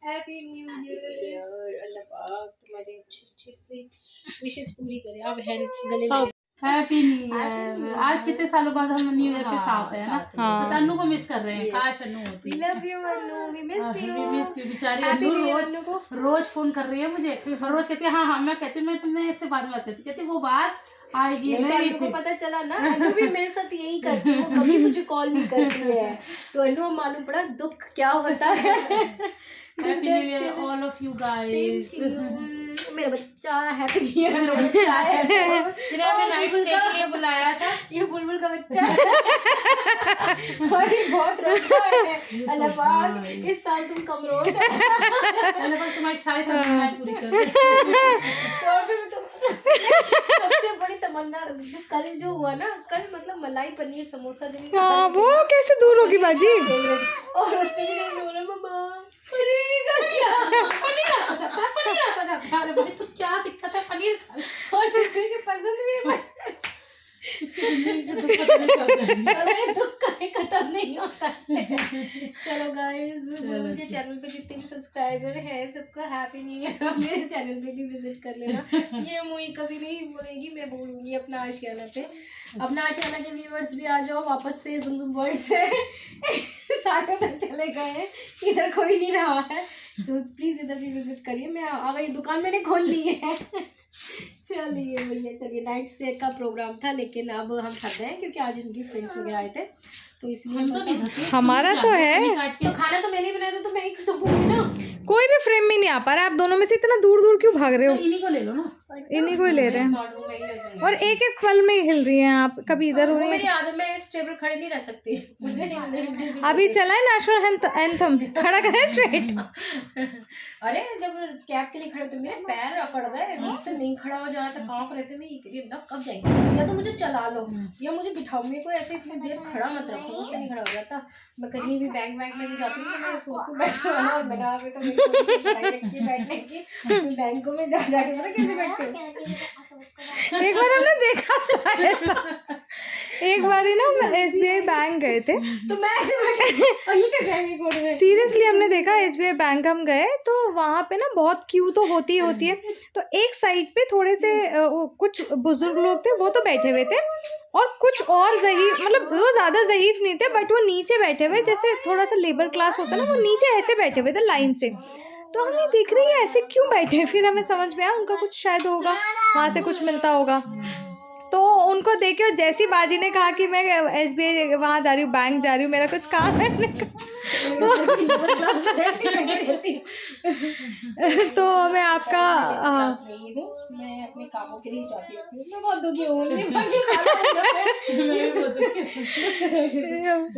Happy new year. अल्लाह पाक तुम्हारी अच्छी सी विशेस पूरी करे। अब है गले में हैप्पी न्यू ईयर। आज कितने सालों बाद हम न्यू ईयर के साथ हैं ना। बस अन्नू को मिस कर रहे हैं। काश अन्नू होती। We love you Annu, we miss you. बेचारी अन्नू रोज फोन कर रही है मुझे। फिर रोज कहती है हाँ मैं कहती हूँ मैं इससे बाद में बात करती। कहती वो बात आएगी नहीं। अन्नू को पता चला ना, अन्नू भी मेरे साथ यही करती है, वो कभी मुझे कॉल नहीं करती है। तो अन्नू मालूम पड़ा दुख क्या होता है। Happy new year all of you guys. मेरा बच्चा हैप्पी न्यू ईयर। मेरा बच्चा है जिन्हें नाइट स्टे के लिए बुलाया था, ये बुलबुल का बच्चा है। और ये बहुत रोता है। अल्लाह पाक इस साल तुम कम रो जाओ। अल्लाह पाक तुम्हारी सारी तमन्नाएं पूरी कर दे। तो फिर सबसे बड़ी तमन्ना जो कल जो हुआ ना, कल मतलब मलाई पनीर समोसा जो वो कैसे दूर होगी बाजी। और उसमें भी जो बोला मम्मा पनीर आता जाता। अरे भाई तो क्या दिक्कत है पनीर। और जिसके पसंद भी है इसकी जिंदगी से दुख कहीं खत्म नहीं होता है। चलो गाइस, बुलबुल के चैनल पे जितने भी सब्सक्राइबर हैं सबको हैप्पी न्यू ईयर। मेरे चैनल पे भी विजिट कर लेना। ये मुझे कभी नहीं बोलेगी, मैं बोलूंगी अपना आशियाना पे। अपना आशियाना के व्यूअर्स भी आ जाओ वापस से जुमजुम वर्ल्ड से। सारे उधर चले गए हैं, इधर कोई नहीं रहा है, तो प्लीज इधर भी विजिट करिए। मैं आ गई, दुकान मैंने खोल ली है। चलिए भैया, चलिए नाइट स्टे का प्रोग्राम था, लेकिन अब हम थक गए क्योंकि आज इनकी फ्रेंड्स वगैरह आए थे, तो इसलिए हम तो नहीं थके। हमारा तो है। तो खाना तो मैंने बनाया था, तो मैं ही तो भूखी ना। कोई भी फ्रेम में नहीं आ पा रहा है। आप दोनों में से इतना दूर दूर क्यों भाग रहे हो। इन्हीं को ले लो ना। इन्हीं को ही ले रहे हैं और एक एक पल में हिल रही हैं आप। कभी इधर हो रही मेरी आदत में इस टेबल खड़े नहीं रह सकती मुझे नहीं। अभी चला है नेशनल एंथम, खड़ा करें स्ट्रेट। अरे जब कैब के लिए खड़े तो मेरे पैर अकड़ गए, मुझसे नहीं खड़ा हो जाना था, कांप रहे थे। मैं कब जाएंगे, या तो मुझे चला लो या मुझे बिठाओ, मेरे को ऐसे इतनी देर खड़ा मत रखो, मुझसे नहीं खड़ा हो जाता। मैं कहीं भी बैंक में भी जाती हूँ तो मैं सोचती हूँ बैठना, और मैंने आगे तो बैठने की बैंकों में जा जाके पता कैसे बैठते। एक बार हमने देखा था ऐसा। एक बार ही ना SBI बैंक गए थे, तो मैं ऐसे बैठी। सीरियसली हमने देखा SBI बैंक हम गए तो वहाँ पे ना बहुत क्यू तो होती ही होती है। तो एक साइड पे थोड़े से कुछ बुजुर्ग लोग थे, वो तो बैठे हुए थे, और कुछ और ज़हीफ, मतलब वो ज़्यादा ज़हीफ नहीं थे बट वो नीचे बैठे हुए, जैसे थोड़ा सा लेबर क्लास होता है ना, वो नीचे ऐसे बैठे हुए थे लाइन से। तो हमें दिख रही है ऐसे क्यों बैठे। फिर हमें समझ में आया उनका कुछ शायद होगा, वहाँ से कुछ मिलता होगा। तो उनको देखे और जैसी बाजी ने कहा कि मैं SBI वहाँ जा रही हूँ, बैंक जा रही हूँ, मेरा कुछ काम है, तो मैं आपका मैं अपने कामों के लिए जाती हूँ, मैं बहुत दुखी हूँ।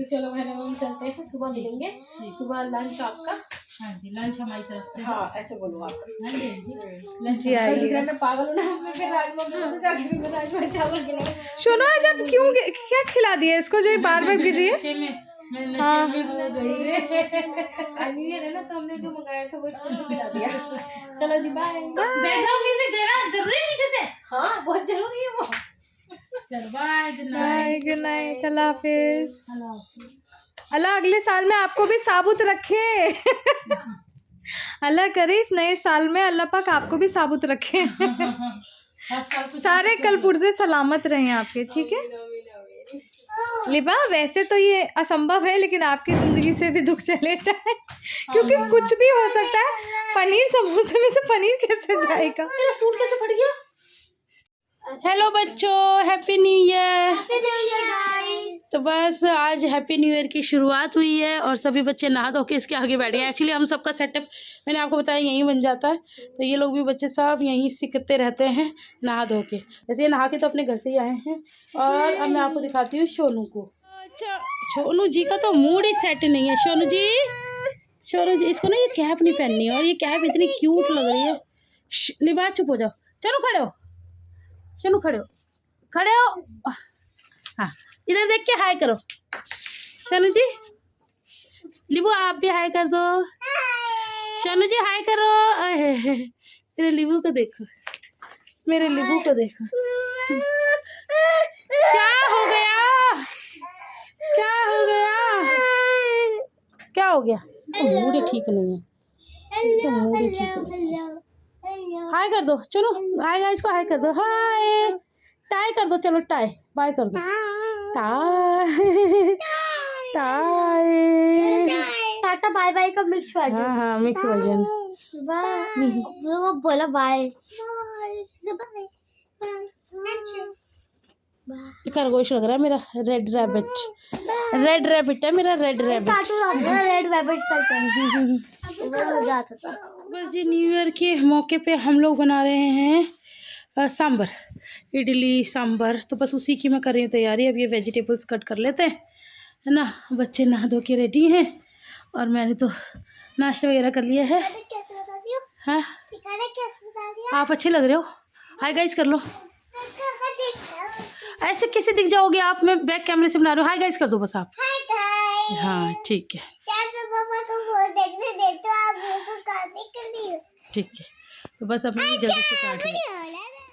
चलो बहन, हम चलते हैं, सुबह मिलेंगे। सुबह लंच आपका। हाँ जी, लंच हमारी तरफ से। हाँ ऐसे बोलो आप। हाँ जी जी आइए। मैं पागल हूँ ना, मैं फिर राजमा जाके भी राजमा चावल खिलाऊं। सुनो आज आप क्यों क्या खिला दिया इसको जो बार बार गिर रही है। हाँ न्यू ईयर है ना, तो हमने जो मंगाया था वो इसको खिला दिया। चलो जी बाय। बैकग्राउंड म्यूजिक देना जरूरी है पीछे से। हाँ बहुत जरूरी है वो। चलो bye, good bye, night. Good night, Allah हाफिज। अल्लाह अगले साल में आपको भी साबुत रखे। अल्लाह करे इस नए साल में अल्लाह पाक आपको भी साबुत रखे। सारे कल पुर्जे सलामत रहें आपके, ठीक है लिबा। वैसे तो ये असंभव है, लेकिन आपकी ज़िंदगी से भी दुख चले जाए, क्योंकि कुछ भी हो सकता है। पनीर समोसे में से पनीर कैसे जाएगा। मेरा सूट कैसे फट गया। हेलो बच्चों, हैप्पी न्यू ईयर। तो बस आज हैप्पी न्यू ईयर की शुरुआत हुई है और सभी बच्चे नहा धो के इसके आगे बैठे हैं। एक्चुअली हम सबका सेटअप मैंने आपको बताया यहीं बन जाता है, तो ये लोग भी बच्चे सब यहीं सीखते रहते हैं नहा धो के। वैसे ये नहा के तो अपने घर से ही आए हैं। और अब मैं आपको दिखाती हूँ सोनू को। अच्छा, सोनू जी का तो मूड ही सेट नहीं है। सोनू जी इसको ना ये कैप नहीं पहननी है, और ये कैप इतनी क्यूट लग रही है। लिबास चुप हो जाओ। चलो खड़े हो, सोनू खड़े हो। हाँ इधर देख के हाय करो। सोनू जी, लिबू आप भी हाय कर दो। सोनू जी हाय करो। मेरे लिबू को देखो, मेरे लिबू को देखो। क्या हो गया, क्या हो गया, क्या हो गया। इसका मूड ठीक नहीं है। हाय कर दो, चलो हाय गाइस को हाय कर दो, हाय टाई कर दो, चलो टाई बाय कर दो, टाई टाई टाटा बाय बाय का मिक्स वर्जन। हाँ हाँ मिक्स वर्जन। वो बोला बाय। खरगोश लग रहा है मेरा, रेड रैबिट है मेरा, रेड रैबिट। रेड वेबेट करके बड़ा मजा आता था। बस जी न्यू ईयर के मौके पे हम लोग बना रहे हैं सांभर, इडली सांभर। तो बस उसी की मैं कर रही हूँ तैयारी। अब ये वेजिटेबल्स कट कर लेते हैं, है ना। बच्चे नहा धो के रेडी हैं और मैंने तो नाश्ता वगैरह कर लिया है। हाँ आप अच्छे लग रहे हो, हाय गाइस कर लो। ऐसे कैसे दिख जाओगे आप, मैं बैक कैमरे से बना रही हूँ। हाय गाइस कर दो बस आप। हाँ ठीक है ठीक है। तो बस अपनी जल्दी से काट लो।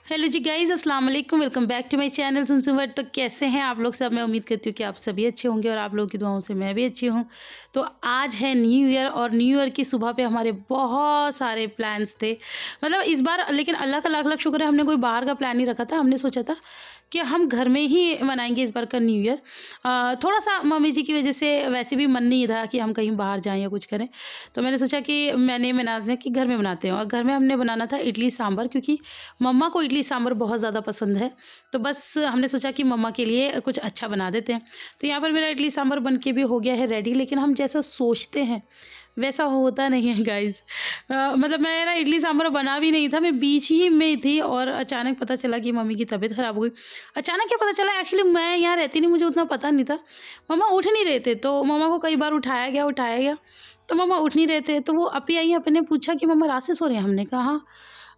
हेलो जी गाइज, अस्सलाम वालेकुम, welcome back to my channel सुनसुवर। तो कैसे हैं आप लोग सब? मैं उम्मीद करती हूँ कि आप सभी अच्छे होंगे और आप लोगों की दुआओं से मैं भी अच्छी हूँ। तो आज है न्यू ईयर और न्यू ईयर की सुबह पे हमारे बहुत सारे प्लान्स थे, मतलब इस बार। लेकिन अल्लाह का लाख लाख शुक्र है, हमने कोई बाहर का प्लान नहीं रखा था। हमने सोचा था कि हम घर में ही मनाएंगे इस बार का न्यू ईयर। थोड़ा सा मम्मी जी की वजह से वैसे भी मन नहीं था कि हम कहीं बाहर जाएं या कुछ करें। तो मैंने सोचा कि मैंने मनाज ने कि घर में बनाते हैं। और घर में हमने बनाना था इडली सांभर, क्योंकि मम्मा को इडली सांभर बहुत ज़्यादा पसंद है। तो बस हमने सोचा कि मम्मा के लिए कुछ अच्छा बना देते हैं। तो यहाँ पर मेरा इडली सांभर बन के भी हो गया है रेडी। लेकिन हम जैसा सोचते हैं वैसा होता नहीं है गाइज़। मतलब मेरा इडली सांभर बना भी नहीं था, मैं बीच ही में थी और अचानक पता चला कि मम्मी की तबीयत ख़राब हो गई। अचानक क्या पता चला, एक्चुअली मैं यहाँ रहती नहीं, मुझे उतना पता नहीं था। मम्मा उठ नहीं रहे थे, तो मम्मा को कई बार उठाया गया, तो मम्मा उठ नहीं रहे थे। तो वो अपी आई, अपने पूछा कि मम्मा रात से सो रहे हैं? हमने कहा हाँ।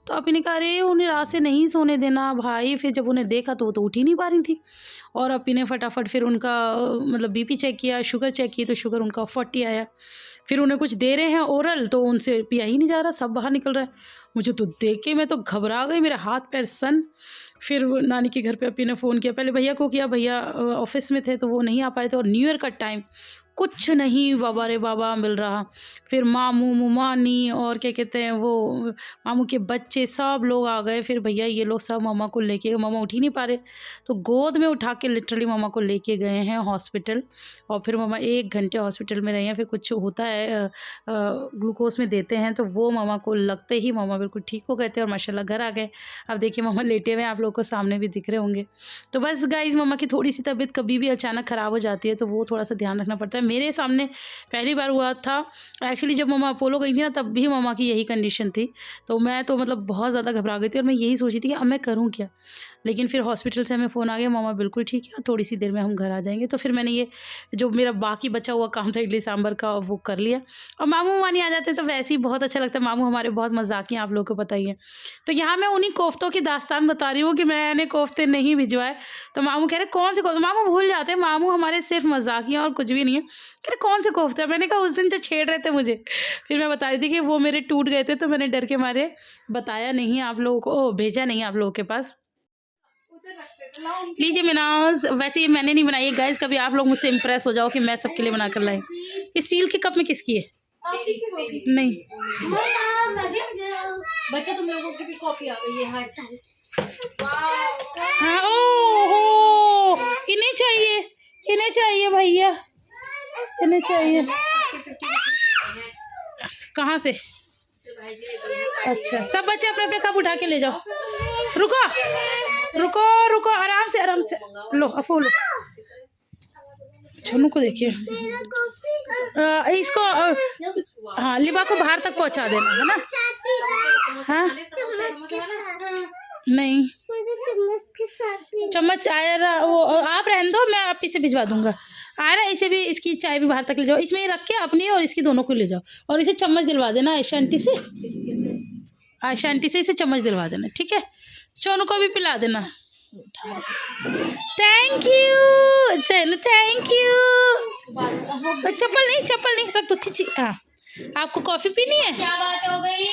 तो अपी ने कहा अरे उन्हें रात से नहीं सोने देना भाई। फिर जब उन्हें देखा तो वो तो उठ ही नहीं पा रही थी। और अपी ने फटाफट फिर उनका मतलब बीपी चेक किया, शुगर चेक की, तो शुगर उनका 40 आया। फिर उन्हें कुछ दे रहे हैं ओरल, तो उनसे पिया ही नहीं जा रहा, सब बाहर निकल रहा है। मुझे तो देख के मैं तो घबरा गई, मेरे हाथ पैर सन। फिर नानी के घर पे अपी ने फ़ोन किया, पहले भैया को किया, भैया ऑफिस में थे तो वो नहीं आ पा रहे थे। और न्यू ईयर का टाइम कुछ नहीं बाबा रे बाबा मिल रहा। फिर मामू मुमानी और क्या कहते हैं वो मामू के बच्चे सब लोग आ गए। फिर भैया ये लोग सब मम्मा को लेके, मम्मा उठ ही नहीं पा रहे, तो गोद में उठा के लिटरली मम्मा को लेके गए हैं हॉस्पिटल। और फिर मम्मा 1 घंटे हॉस्पिटल में रही हैं। फिर कुछ होता है ग्लूकोज में देते हैं, तो वो मम्मा को लगते ही मम्मा बिल्कुल ठीक हो गए थे और माशाल्लाह घर आ गए। अब देखिए मम्मा लेटे हुए, आप लोग को सामने भी दिख रहे होंगे। तो बस गाइज़ मम्मा की थोड़ी सी तबीयत कभी भी अचानक ख़राब हो जाती है, तो वो थोड़ा सा ध्यान रखना पड़ता है। मेरे सामने पहली बार हुआ था एक्चुअली, जब मम्मा अपोलो गई थी ना, तब भी मम्मा की यही कंडीशन थी। तो मैं तो मतलब बहुत ज़्यादा घबरा गई थी और मैं यही सोची थी कि अब मैं करूँ क्या। लेकिन फिर हॉस्पिटल से हमें फ़ोन आ गया, मम्मा बिल्कुल ठीक है, थोड़ी सी देर में हम घर आ जाएंगे। तो फिर मैंने ये जो मेरा बाकी बचा हुआ काम था इडली सांभर का, वो कर लिया। और मामू मानी आ जाते हैं तो वैसे ही बहुत अच्छा लगता है। मामू हमारे बहुत मजाकी हैं, आप लोगों को पता ही है। तो यहाँ मैं उन्हीं कोफ्तों की दास्तान बता रही हूँ कि मैंने कोफ्ते नहीं भिजवाए। तो मामू कह रहे कौन से कोफ्ते, मामू भूल जाते हैं, मामू हमारे सिर्फ मजाकी हैं और कुछ भी नहीं है। कह रहे कौन से कोफ्ते? मैंने कहा उस दिन जो छेड़ रहे थे मुझे। फिर मैं बता रही थी कि वो मेरे टूट गए थे, तो मैंने डर के मारे बताया नहीं आप लोगों को, भेजा नहीं आप लोगों के पास। लीजिए मिनाज, वैसे ये मैंने नहीं बनाई है गाइस, कभी आप लोग मुझसे इम्प्रेस हो जाओ कि मैं सबके लिए बना कर लाई। इस स्टील के कप में किसकी है? नहीं बच्चा तुम लोगों की भी कॉफी आ गई है। हाँ ओहो, इन्हें चाहिए भैया, इन्हें चाहिए। कहाँ से? अच्छा सब बच्चे अपने अपने कप उठा के ले जाओ। रुको रुको रुको, आराम से लो, अफो लो। छन्नू को देखिए, इसको हाँ लिबा को बाहर तक पहुंचा देना है ना। हाँ नहीं चम्मच आया वो आप रहने दो, मैं आप इसे भिजवा दूंगा। आ रहा है, इसे भी, इसकी चाय भी बाहर तक ले जाओ, इसमें रख के अपनी और इसकी दोनों को ले जाओ। और इसे चम्मच दिलवा देना आयशा आंटी से, आयशा आंटी से इसे चम्मच दिलवा देना, ठीक है। सोनू को भी पिला देना। थैंक यू चलो, थैंक यू। चप्पल नहीं रख दो, चिची। हाँ आपको कॉफी पीनी है? क्या बात हो गई?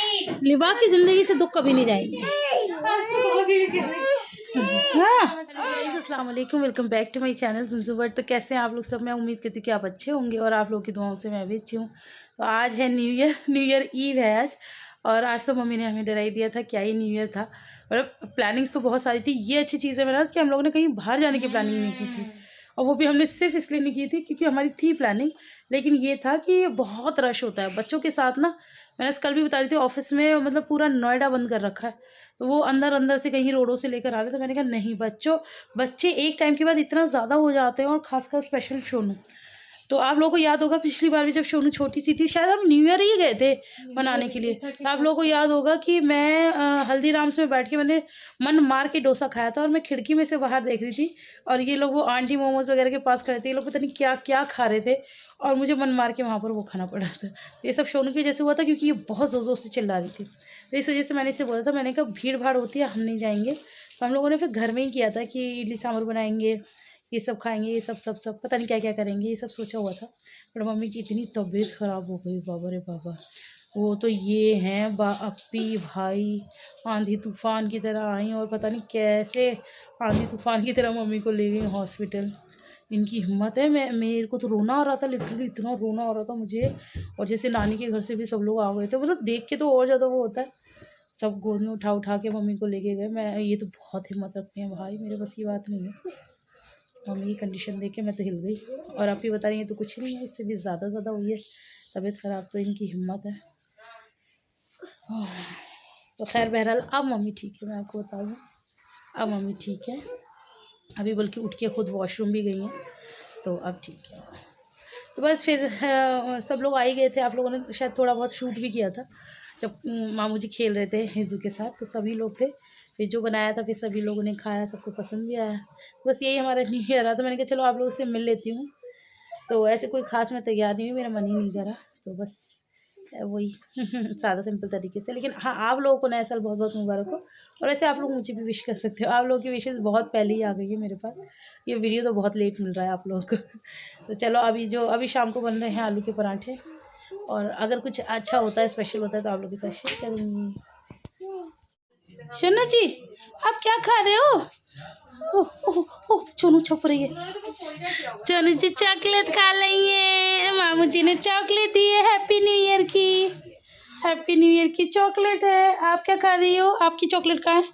लिबा की जिंदगी से दुख कभी नहीं जाएगी। हाँ अस्सलाम वालेकुम, welcome back to my channel सुनसुवर। तो कैसे हैं आप लोग सब? मैं उम्मीद करती हूँ कि आप अच्छे होंगे और आप लोगों की दुआओं से मैं भी अच्छी हूँ। तो आज है न्यू ईयर ईव है आज। और आज तो मम्मी ने हमें डरा ही दिया था, क्या ही न्यू ईयर था। मतलब प्लानिंग्स तो बहुत सारी थी। ये अच्छी चीज़ है मेरे पास कि हम लोगों ने कहीं बाहर जाने की प्लानिंग नहीं की थी, और वो भी हमने सिर्फ इसलिए नहीं की थी क्योंकि हमारी थी प्लानिंग, लेकिन ये था कि बहुत रश होता है बच्चों के साथ ना। मैंने कल भी बता रही थी, ऑफिस में मतलब पूरा नोएडा बंद कर रखा है, तो वो अंदर से कहीं रोडों से लेकर आ रहे, तो मैंने कहा नहीं बच्चे एक टाइम के बाद इतना ज़्यादा हो जाते हैं, और खासकर स्पेशल सोनू। तो आप लोगों को याद होगा पिछली बार भी जब सोनू छोटी सी थी, शायद हम न्यू ईयर ही गए थे मनाने के लिए, तो आप लोगों को याद होगा कि मैं हल्दीराम्स में बैठ के मैंने मन मार के डोसा खाया था, और मैं खिड़की में से बाहर देख रही थी, और ये लोग वो आंटी मोमोज वगैरह के पास खड़े थे, ये लोग पता नहीं क्या क्या खा रहे थे, और मुझे मन मार के वहाँ पर वो खाना पड़ा था। तो ये सब सोनू की वजह से हुआ था, क्योंकि ये बहुत ज़ोर ज़ोर से चिल्ला रही थी। तो इस वजह से मैंने इससे बोला था, मैंने कहा भीड़ भाड़ होती है, हम नहीं जाएंगे। तो हम लोगों ने फिर घर में ही किया था कि इडली सांभर बनाएंगे, ये सब खाएंगे, ये सब पता नहीं क्या क्या करेंगे, ये सब सोचा हुआ था। पर मम्मी की इतनी तबीयत ख़राब हो गई, बाबा रे बाबा। वो तो ये हैं अपी भाई आंधी तूफ़ान की तरह आई, और पता नहीं कैसे आंधी तूफ़ान की तरह मम्मी को ले गई हॉस्पिटल। इनकी हिम्मत है। मेरे को तो रोना आ रहा था, लिटरली इतना रोना आ रहा था मुझे। और जैसे नानी के घर से भी सब लोग आ गए थे, मतलब देख के तो और ज़्यादा वो होता है। सब गोद में उठा के मम्मी को लेके गए। मैं ये तो बहुत हिम्मत रखती हैं भाई, मेरे बस की बात नहीं है। मम्मी की कंडीशन देख के मैं तो हिल गई। और आप ही बता रही हैं तो कुछ नहीं है, इससे भी ज़्यादा हुई है तबीयत ख़राब। तो इनकी हिम्मत है। तो खैर बहरहाल अब मम्मी ठीक है, मैं आपको बताऊँ अब मम्मी ठीक है। अभी बल्कि उठ के खुद वॉशरूम भी गई हैं, तो अब ठीक है। तो बस फिर सब लोग आ ही गए थे। आप लोगों ने शायद थोड़ा बहुत शूट भी किया था जब मामू जी खेल रहे थे हिजू के साथ, तो सभी लोग थे। फिर जो बनाया था फिर सभी लोगों ने खाया, सबको पसंद भी आया। बस यही हमारा न्यू ईयर रहा। तो मैंने कहा चलो आप लोगों से मिल लेती हूँ। तो ऐसे कोई ख़ास मैं तैयार नहीं हुई, मेरा मन ही नहीं करा, तो बस वही सादा सिंपल तरीके से। लेकिन हाँ, आप लोगों को नया साल बहुत बहुत मुबारक हो। और ऐसे आप लोग मुझे भी विश कर सकते हो, आप लोगों की विशेज़ बहुत पहले ही आ गई है मेरे पास। ये वीडियो तो बहुत लेट मिल रहा है आप लोगों को। तो चलो अभी शाम को बन रहे हैं आलू के पराठे, और अगर कुछ अच्छा होता है, स्पेशल होता है, तो आप लोगों के साथ शेयर करूँगी। शन्ना जी आप क्या खा रहे हो? ओह चोनू छप रही है। चोनू जी चॉकलेट खा रही है, मामू जी ने चॉकलेट दी है हैप्पी न्यू ईयर की। हैप्पी न्यू ईयर की चॉकलेट है। आप क्या खा रही हो? आपकी चॉकलेट कहाँ है?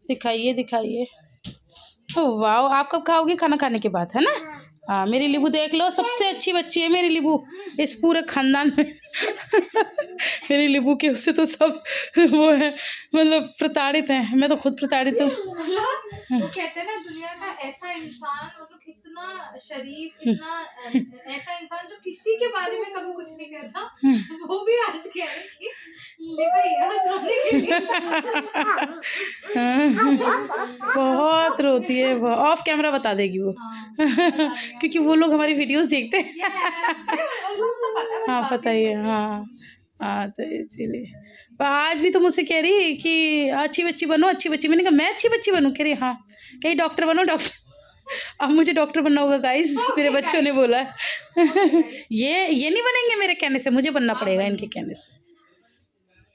दिखाइए। ओह वाह, आप कब खाओगे? खाना खाने के बाद, है ना? हाँ, मेरी लिबू देख लो, सबसे अच्छी बच्ची है मेरी लिबू इस पूरे खानदान में। मेरी लिबू के उससे तो सब वो है, मतलब प्रताड़ित हैं। मैं तो खुद प्रताड़ित हूँ। वो कहते हैं ना, दुनिया का ऐसा इंसान, मतलब इतना शरीफ, इतना ऐसा इंसान जो किसी के बारे में कभी कुछ नहीं कहता, वो भी आज कह रहे कि के लिए। बहुत रोती है वो, ऑफ कैमरा बता देगी वो। क्योंकि वो लोग हमारी वीडियोस देखते हैं। हाँ पता ही है। हाँ तो इसीलिए। पर आज भी तो मुझसे कह रही कि अच्छी बच्ची बनो, अच्छी बच्ची। मैंने कहा मैं अच्छी बच्ची बनूं? कह रही हाँ, कहीं डॉक्टर बनो, डॉक्टर। अब मुझे डॉक्टर बनना होगा गाइस, मेरे बच्चों ने बोला। ये नहीं बनेंगे मेरे कहने से, मुझे बनना पड़ेगा इनके कहने से।